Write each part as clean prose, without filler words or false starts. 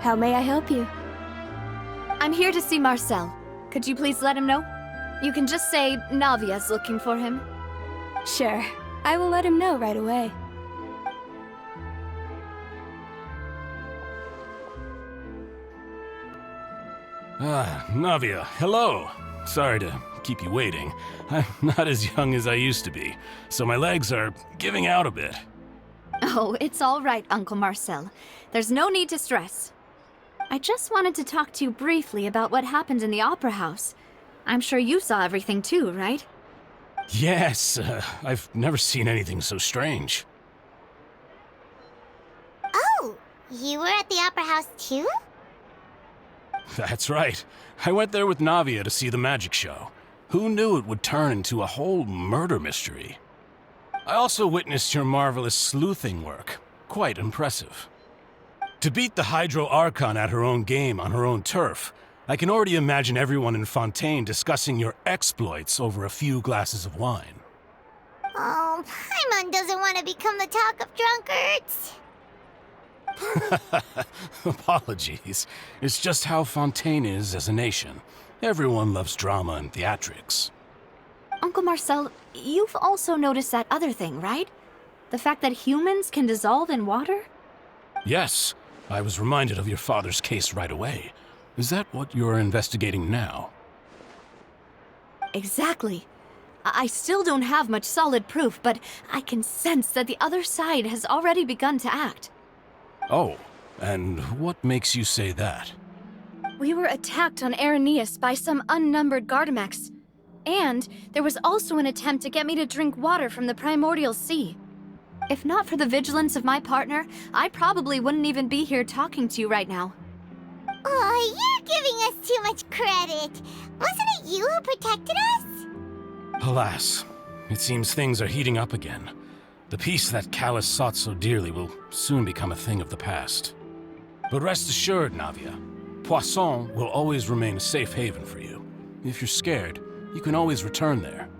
How may I help you? I'm here to see Marcel. Could you please let him know? You can just say Navia's looking for him. Sure. I will let him know right away. Navia, hello. Sorry to keep you waiting. I'm not as young as I used to be, so my legs are giving out a bit. Oh, it's all right, Uncle Marcel. There's no need to stress. I just wanted to talk to you briefly about what happened in the Opera House. I'm sure you saw everything too, right? Yes, I've never seen anything so strange. Oh, you were at the Opera House too? That's right. I went there with Navia to see the magic show. Who knew it would turn into a whole murder mystery? I also witnessed your marvelous sleuthing work. Quite impressive. To beat the Hydro Archon at her own game on her own turf, I can already imagine everyone in Fontaine discussing your exploits over a few glasses of wine. Oh, Paimon doesn't want to become the talk of drunkards. Apologies. It's just how Fontaine is as a nation. Everyone loves drama and theatrics. Uncle Marcel, you've also noticed that other thing, right? The fact that humans can dissolve in water? Yes, I was reminded of your father's case right away. Is that what you're investigating now? Exactly. I still don't have much solid proof, but I can sense that the other side has already begun to act. Oh, and what makes you say that? We were attacked on Araneus by some unnumbered Gardamex. And there was also an attempt to get me to drink water from the primordial sea. If not for the vigilance of my partner, I probably wouldn't even be here talking to you right now. Oh, you're giving us too much credit. Wasn't it you who protected us? Alas, it seems things are heating up again. The peace that Callus sought so dearly will soon become a thing of the past. But rest assured, Navia, Poisson will always remain a safe haven for you. If you're scared, you can always return there.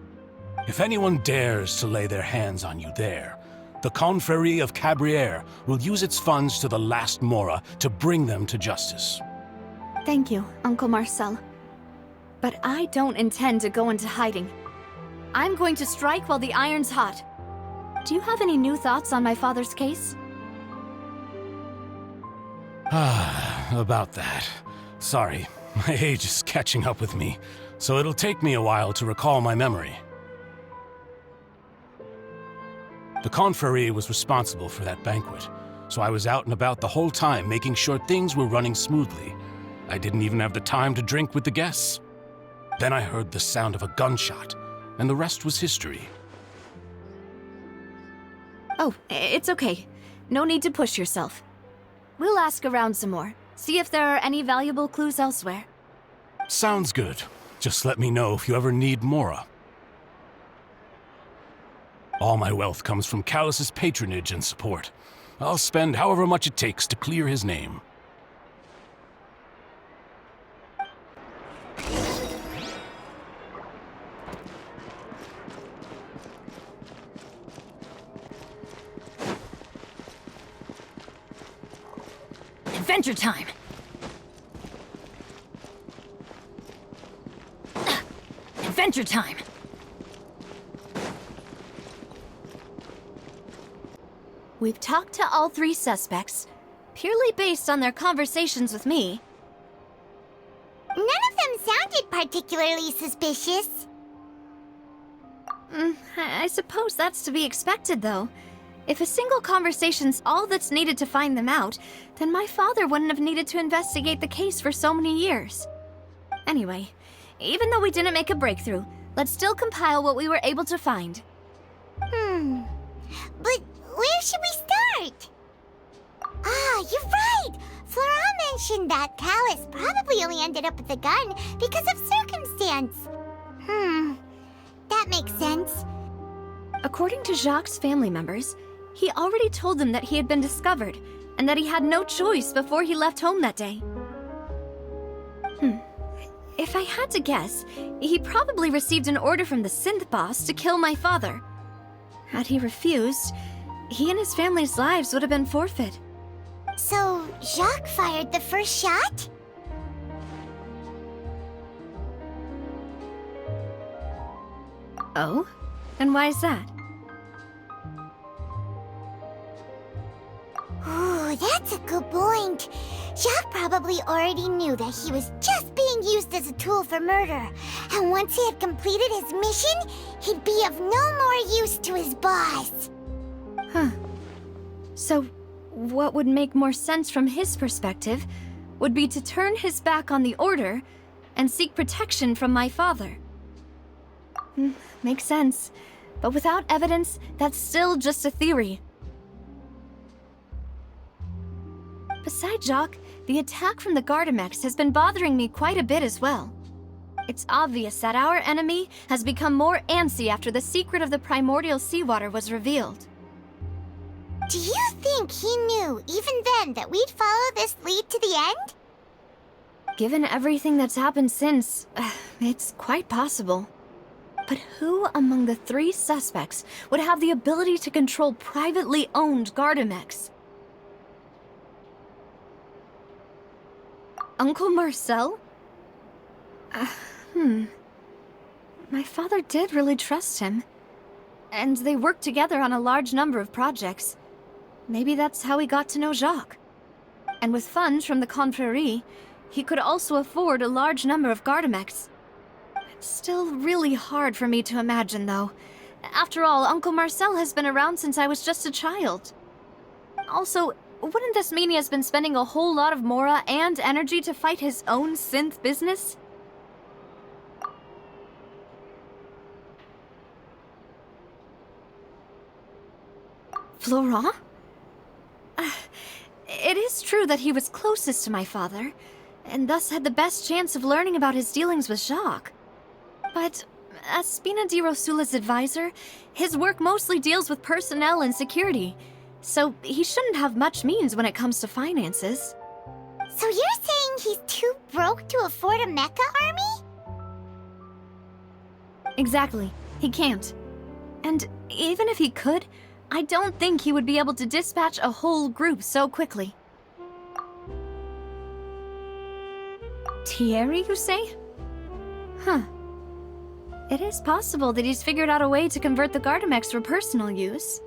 If anyone dares to lay their hands on you there, the Confrérie of Cabrières will use its funds to the last Mora to bring them to justice. Thank you, Uncle Marcel. But I don't intend to go into hiding. I'm going to strike while the iron's hot. Do you have any new thoughts on my father's case? About that. Sorry, my age is catching up with me, so it'll take me a while to recall my memory. The Confrérie was responsible for that banquet, so I was out and about the whole time making sure things were running smoothly. I didn't even have the time to drink with the guests. Then I heard the sound of a gunshot, and the rest was history. Oh, it's okay. No need to push yourself. We'll ask around some more, see if there are any valuable clues elsewhere. Sounds good. Just let me know if you ever need Mora. All my wealth comes from Callus's patronage and support. I'll spend however much it takes to clear his name. Adventure time! Adventure time! We've talked to all three suspects, purely based on their conversations with me. None of them sounded particularly suspicious. I suppose that's to be expected, though. If a single conversation's all that's needed to find them out, then my father wouldn't have needed to investigate the case for so many years. Anyway, even though we didn't make a breakthrough, let's still compile what we were able to find. But where should we start? Ah, you're right! Flora mentioned that Callus probably only ended up with the gun because of circumstance. That makes sense. According to Jacques' family members, he already told them that he had been discovered, and that he had no choice before he left home that day. If I had to guess, he probably received an order from the synth boss to kill my father. Had he refused, he and his family's lives would have been forfeit. So, Jacques fired the first shot? Oh? And why is that? Ooh, that's a good point. Jacques probably already knew that he was just being used as a tool for murder. And once he had completed his mission, he'd be of no more use to his boss. Huh. So, what would make more sense from his perspective would be to turn his back on the Order and seek protection from my father. Makes sense. But without evidence, that's still just a theory. Besides Jacques, the attack from the Gardamex has been bothering me quite a bit as well. It's obvious that our enemy has become more antsy after the secret of the primordial seawater was revealed. Do you think he knew, even then, that we'd follow this lead to the end? Given everything that's happened since, it's quite possible. But who among the 3 suspects would have the ability to control privately owned Gardamex? Uncle Marcel? My father did really trust him. And they worked together on a large number of projects. Maybe that's how he got to know Jacques. And with funds from the Confrérie, he could also afford a large number of Gardamex. It's still really hard for me to imagine, though. After all, Uncle Marcel has been around since I was just a child. Also, wouldn't this mean he has been spending a whole lot of mora and energy to fight his own synth business? Florent? It is true that he was closest to my father, and thus had the best chance of learning about his dealings with Jacques. But as Spina di Rosula's advisor, his work mostly deals with personnel and security, so he shouldn't have much means when it comes to finances. So you're saying he's too broke to afford a mecha army? Exactly. He can't. And even if he could, I don't think he would be able to dispatch a whole group so quickly. Thierry, you say? Huh. It is possible that he's figured out a way to convert the Gardamex for personal use.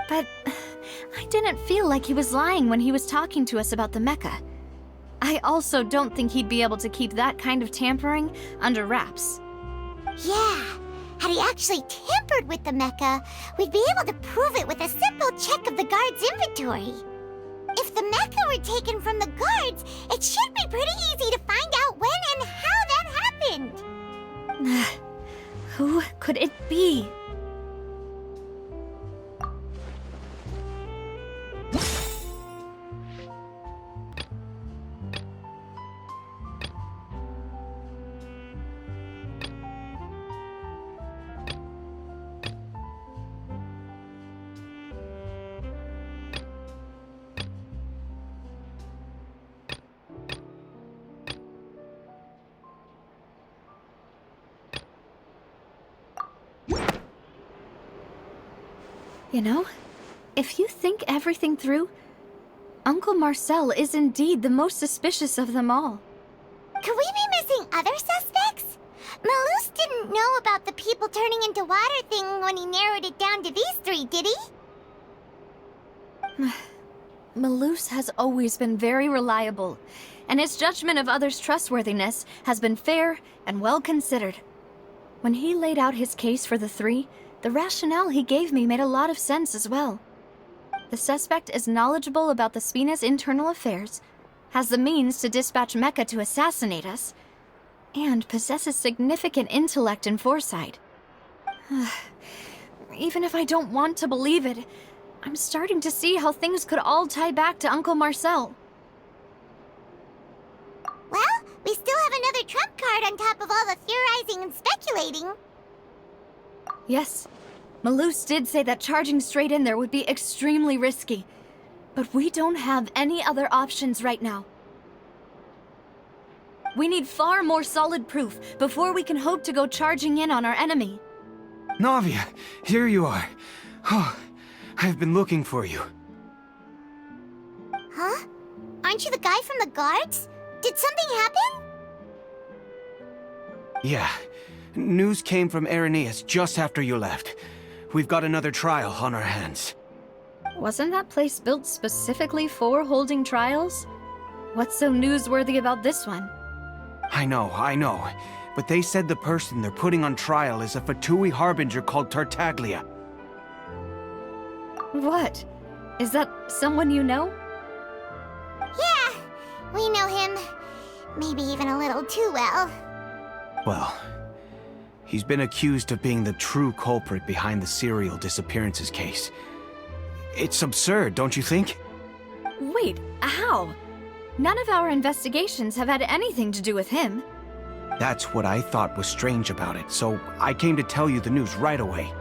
But I didn't feel like he was lying when he was talking to us about the mecha. I also don't think he'd be able to keep that kind of tampering under wraps. Yeah. Had he actually tampered with the mecha, we'd be able to prove it with a simple check of the guard's inventory. If the mecha were taken from the guards, it should be pretty easy to find out when and how that happened. Who could it be? You know, if you think everything through, Uncle Marcel is indeed the most suspicious of them all. Could we be missing other suspects? Malus didn't know about the people turning into water thing when he narrowed it down to these 3, did he? Malus has always been very reliable, and his judgment of others' trustworthiness has been fair and well considered. When he laid out his case for the 3, the rationale he gave me made a lot of sense as well. The suspect is knowledgeable about the Spina's internal affairs, has the means to dispatch mecha to assassinate us, and possesses significant intellect and foresight. Even if I don't want to believe it, I'm starting to see how things could all tie back to Uncle Marcel. Well, we still have another trump card on top of all the theorizing and speculating. Yes, Malus did say that charging straight in there would be extremely risky, but we don't have any other options right now. We need far more solid proof before we can hope to go charging in on our enemy. Navia, here you are. Oh, I've been looking for you. Huh? Aren't you the guy from the guards? Did something happen? Yeah. News came from Irenaeus just after you left. We've got another trial on our hands. Wasn't that place built specifically for holding trials? What's so newsworthy about this one? I know. But they said the person they're putting on trial is a Fatui harbinger called Tartaglia. What? Is that someone you know? Yeah, we know him. Maybe even a little too well. Well, he's been accused of being the true culprit behind the serial disappearances case. It's absurd, don't you think? Wait, how? None of our investigations have had anything to do with him. That's what I thought was strange about it, so I came to tell you the news right away.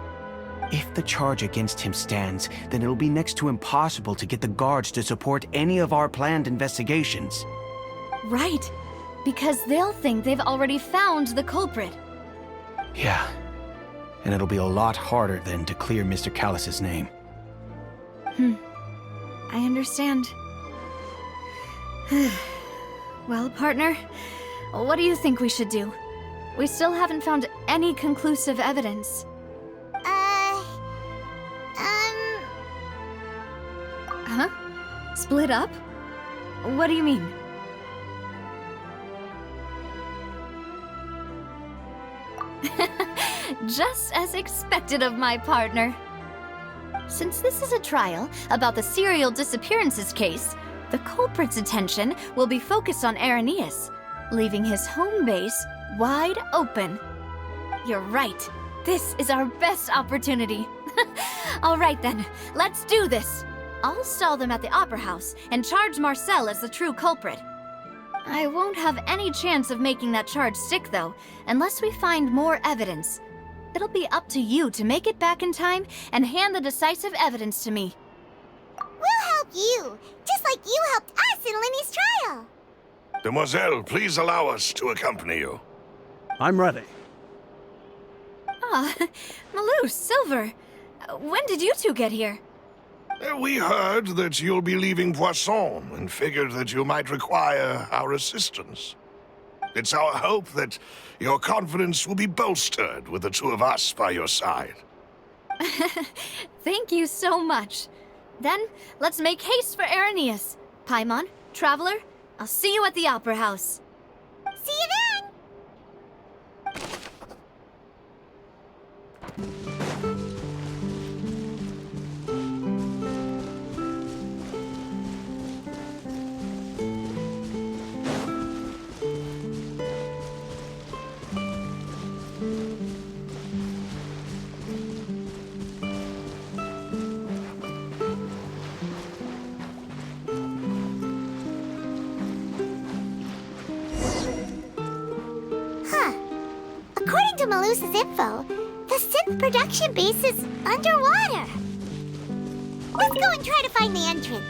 If the charge against him stands, then it'll be next to impossible to get the guards to support any of our planned investigations. Right, because they'll think they've already found the culprit. Yeah, and it'll be a lot harder then to clear Mr. Callus's name. I understand. Well, partner, what do you think we should do? We still haven't found any conclusive evidence. Huh? Split up? What do you mean? Just as expected of my partner. Since this is a trial about the serial disappearances case, the culprit's attention will be focused on Irenaeus, leaving his home base wide open. You're right. This is our best opportunity. All right then, let's do this. I'll stall them at the Opera House and charge Marcel as the true culprit. I won't have any chance of making that charge stick, though, unless we find more evidence. It'll be up to you to make it back in time and hand the decisive evidence to me. We'll help you, just like you helped us in Linny's trial. Demoiselle, please allow us to accompany you. I'm ready. Ah, Malou, Silver. When did you two get here? We heard that you'll be leaving Poisson and figured that you might require our assistance. It's our hope that your confidence will be bolstered with the two of us by your side. Thank you so much. Then, let's make haste for Irenaeus. Paimon, Traveler, I'll see you at the Opera House. See you then! According to Malusa's info, the synth production base is underwater. Let's go and try to find the entrance.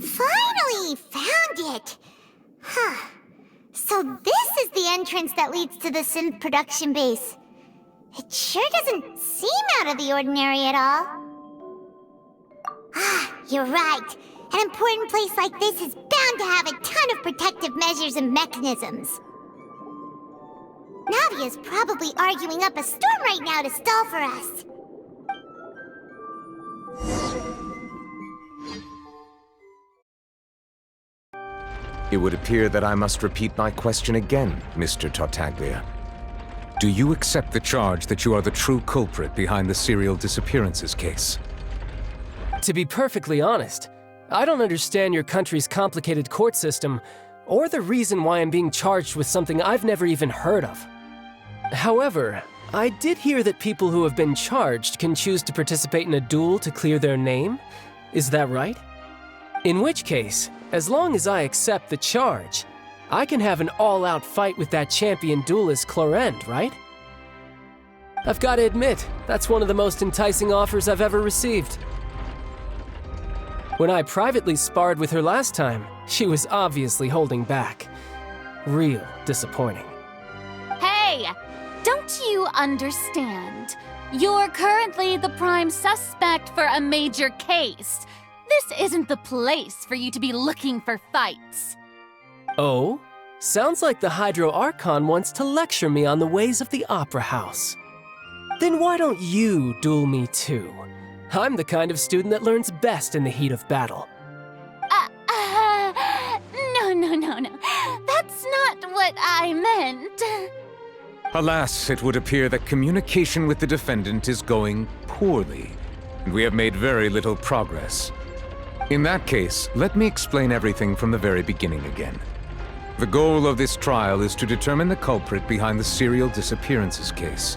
Finally found it! Huh. So this is the entrance that leads to the synth production base. It sure doesn't seem out of the ordinary at all. Ah, you're right. An important place like this is bound to have a ton of protective measures and mechanisms. Navia's probably arguing up a storm right now to stall for us. It would appear that I must repeat my question again, Mr. Tartaglia. Do you accept the charge that you are the true culprit behind the serial disappearances case? To be perfectly honest, I don't understand your country's complicated court system, or the reason why I'm being charged with something I've never even heard of. However, I did hear that people who have been charged can choose to participate in a duel to clear their name. Is that right? In which case, as long as I accept the charge, I can have an all-out fight with that champion duelist Clorend, right? I've got to admit, that's one of the most enticing offers I've ever received. When I privately sparred with her last time, she was obviously holding back. Real disappointing. Hey! Don't you understand? You're currently the prime suspect for a major case. This isn't the place for you to be looking for fights. Oh? Sounds like the Hydro Archon wants to lecture me on the ways of the Opera House. Then why don't you duel me too? I'm the kind of student that learns best in the heat of battle. No. That's not what I meant. Alas, it would appear that communication with the defendant is going poorly, and we have made very little progress. In that case, let me explain everything from the very beginning again. The goal of this trial is to determine the culprit behind the serial disappearances case.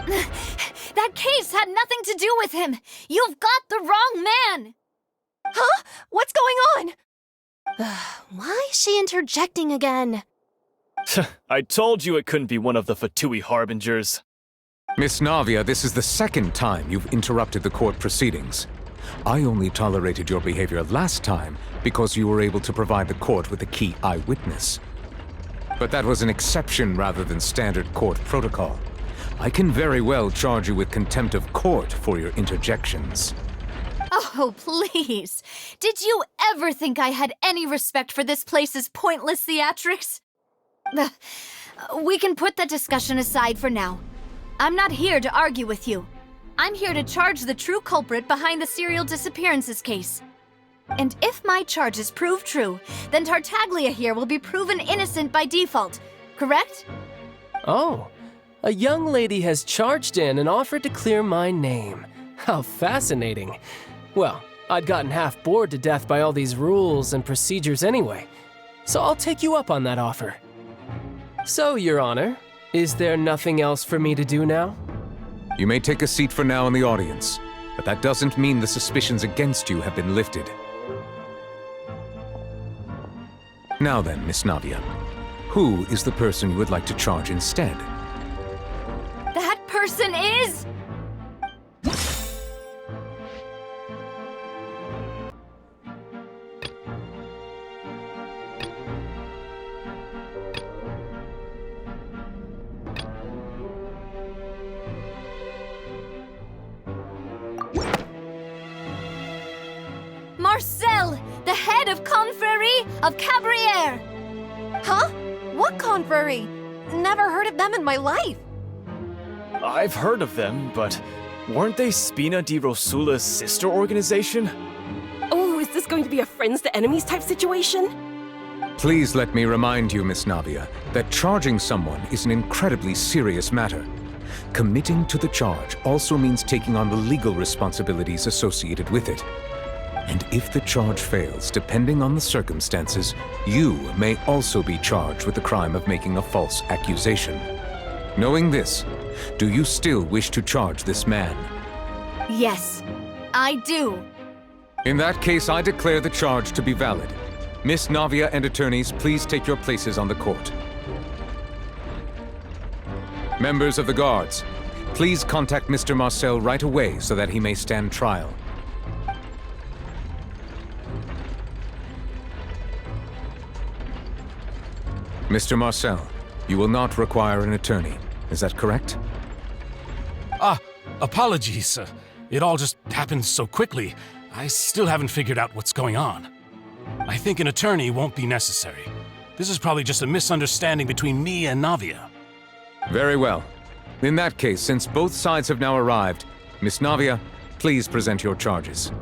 That case had nothing to do with him! You've got the wrong man! Huh? What's going on? Why is she interjecting again? I told you it couldn't be one of the Fatui Harbingers. Miss Navia, this is the second time you've interrupted the court proceedings. I only tolerated your behavior last time because you were able to provide the court with a key eyewitness. But that was an exception rather than standard court protocol. I can very well charge you with contempt of court for your interjections. Oh, please. Did you ever think I had any respect for this place's pointless theatrics? We can put that discussion aside for now. I'm not here to argue with you. I'm here to charge the true culprit behind the serial disappearances case. And if my charges prove true, then Tartaglia here will be proven innocent by default, correct? Oh, a young lady has charged in and offered to clear my name. How fascinating. Well, I'd gotten half bored to death by all these rules and procedures anyway, so I'll take you up on that offer. So, Your Honor, is there nothing else for me to do now? You may take a seat for now in the audience, but that doesn't mean the suspicions against you have been lifted. Now then, Miss Navia, who is the person you would like to charge instead? That person is... Marcel, the head of Confrérie of Cabrières! Huh? What confrérie? Never heard of them in my life. I've heard of them, but weren't they Spina di Rosula's sister organization? Oh, is this going to be a friends to enemies type situation? Please let me remind you, Miss Navia, that charging someone is an incredibly serious matter. Committing to the charge also means taking on the legal responsibilities associated with it. And if the charge fails, depending on the circumstances, you may also be charged with the crime of making a false accusation. Knowing this, do you still wish to charge this man? Yes, I do. In that case, I declare the charge to be valid. Miss Navia and attorneys, please take your places on the court. Members of the guards, please contact Mr. Marcel right away so that he may stand trial. Mr. Marcel, you will not require an attorney. Is that correct? Apologies. It all just happened so quickly. I still haven't figured out what's going on. I think an attorney won't be necessary. This is probably just a misunderstanding between me and Navia. Very well. In that case, since both sides have now arrived, Miss Navia, please present your charges.